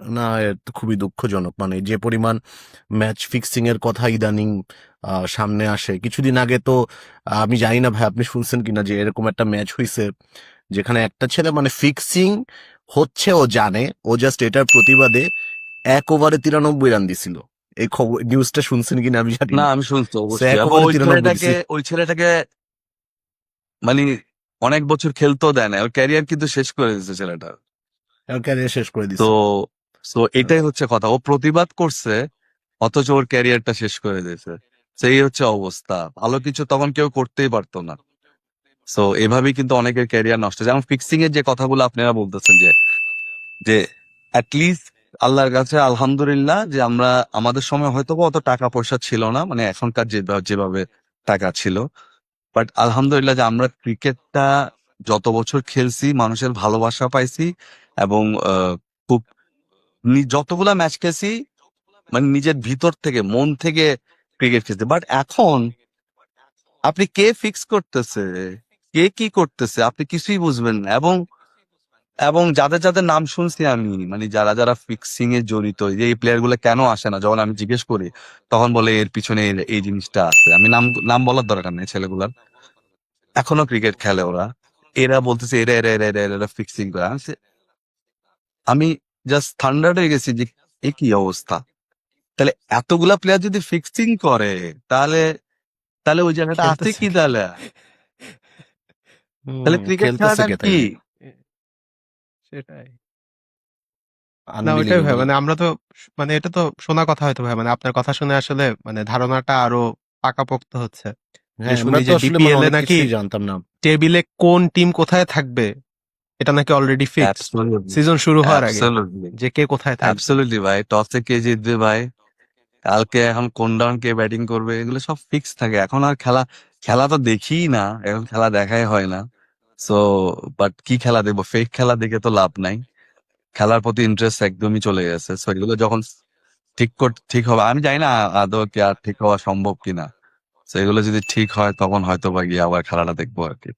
না, এ তো খুবই দুঃখজনক। মানে যে পরিমাণ ম্যাচ ফিক্সিং এর কথা ইদানিং সামনে আসে। কিছুদিন আগে তো আমি জানি না ভাই আপনি শুনছেন কিনা, যে এরকম একটা ম্যাচ হইছে যেখানে একটা ছেলে মানে ফিক্সিং হচ্ছে ও জানে, ও জাস্ট এটার প্রতিবাদে 1 ওভারে 93 রান দিছিল। এই খবর নিউজটা শুনছেন কিনা আমি জানি না, না। আমি শুনছি সে অবশ্যই, এক এবং ওভারে ওই 93 ছেলেটাকে দিছে। ওই ছেলেটাকে মানে অনেক বছর খেলতেও দেয় না, ওর ক্যারিয়ার কিন্তু শেষ করে দিয়েছে ছেলেটা। ক্যারিয়ার শেষ করে তো দিছে। তো এটাই হচ্ছে কথা, ও প্রতিবাদ করছে অথচ ওর ক্যারিয়ারটা শেষ করে দিয়েছে। সেই হচ্ছে অবস্থা, ভালো কিছু তখন কেউ করতেই পারতো না। সো এভাবেই কিন্তু অনেকের ক্যারিয়ার নষ্ট, যেমন ফিক্সিং এর যে কথাগুলো আপনারা বলতেছেন, যে যে অ্যাটলিস্ট আল্লাহর কাছে আলহামদুলিল্লাহ যে আমরা, আমাদের সময় হয়তো বা অত টাকা পয়সা ছিল না, মানে এখনকার যেভাবে টাকা ছিল, বাট আলহামদুলিল্লাহ যে আমরা ক্রিকেটটা যত বছর খেলছি মানুষের ভালোবাসা পাইছি, এবং খুব যতগুলা ম্যাচ খেলছি মানে নিজের ভিতর থেকে মন থেকে ক্রিকেট খেলছি। বাট এখন আপনি কে ফিক্স করতেছে, কে কি করতেছে, আপনি কিছুই বুঝবেন না। এবং এবং যাদের যাদের নাম শুনছি আমি, মানে যারা যারা ফিক্সিং এ জড়িত, যে এই প্লেয়ার গুলো কেন আসে না, যখন আমি জিজ্ঞেস করি তখন বলে এর পিছনে এই জিনিসটা আছে। আমি নাম নাম বলার দরকার নেই ছেলেগুলার, এখনো ক্রিকেট খেলে ওরা। এরা বলতেছে এরা এরা এরা এরা এরা ফিক্সিং করে। আমি জাস্ট থান্ডার্ড হয়ে গেছি যে এ কি অবস্থা। তাহলে এতগুলা প্লেয়ার যদি ফিক্সিং করে, তাহলে তাহলে ওই জায়গাটা আছে খেলতেছে কি কে? তাহলে? তাহলে ক্রিকেট খেলতেছে খেলাটা কে কি? তাইলে? এ- সেটাই। না ওইটাই ভাই, আনবিলিভেবল। মানে আমরা তো মানে এটা তো শোনা কথা হয়তো ভাই, মানে আপনার কথা শুনে আসলে মানে ধারণাটা আরো পাকাপোক্ত হচ্ছে। যে হ্যাঁ, আমরা শুনি তো যে আসলে মানে বিপিএল এ অনেক নাকি কিছুই জানতাম না। টেবিলে কোন টিম কোথায় থাকবে এটা নাকি অলরেডি ফিক্সড অ্যাবসলিউটলি, সিজন শুরু হওয়ার আগে, অ্যাবসলিউটলি, যে কে কোথায় থাকবে। অ্যাবসলিউটলি ভাই, টসে কে জিতবে ভাই, কালকে এখন কোন ডাউন কে ব্যাটিং করবে, এগুলো সব ফিক্স থাকে। এখন আর খেলা খেলা তো দেখিই না, এখন খেলা দেখাই হয় না। সো বাট কি খেলা দেখবো, ফেক খেলা দেখে তো লাভ নাই। খেলার প্রতি ইন্টারেস্ট একদমই চলে গেছে। সো এগুলো যখন ঠিক হবে, আমি জানি না আদৌ কি আর ঠিক হওয়া সম্ভব কিনা। তো এগুলো যদি ঠিক হয় তখন হয়তো বা গিয়ে আবার খেলাটা দেখবো আর কি।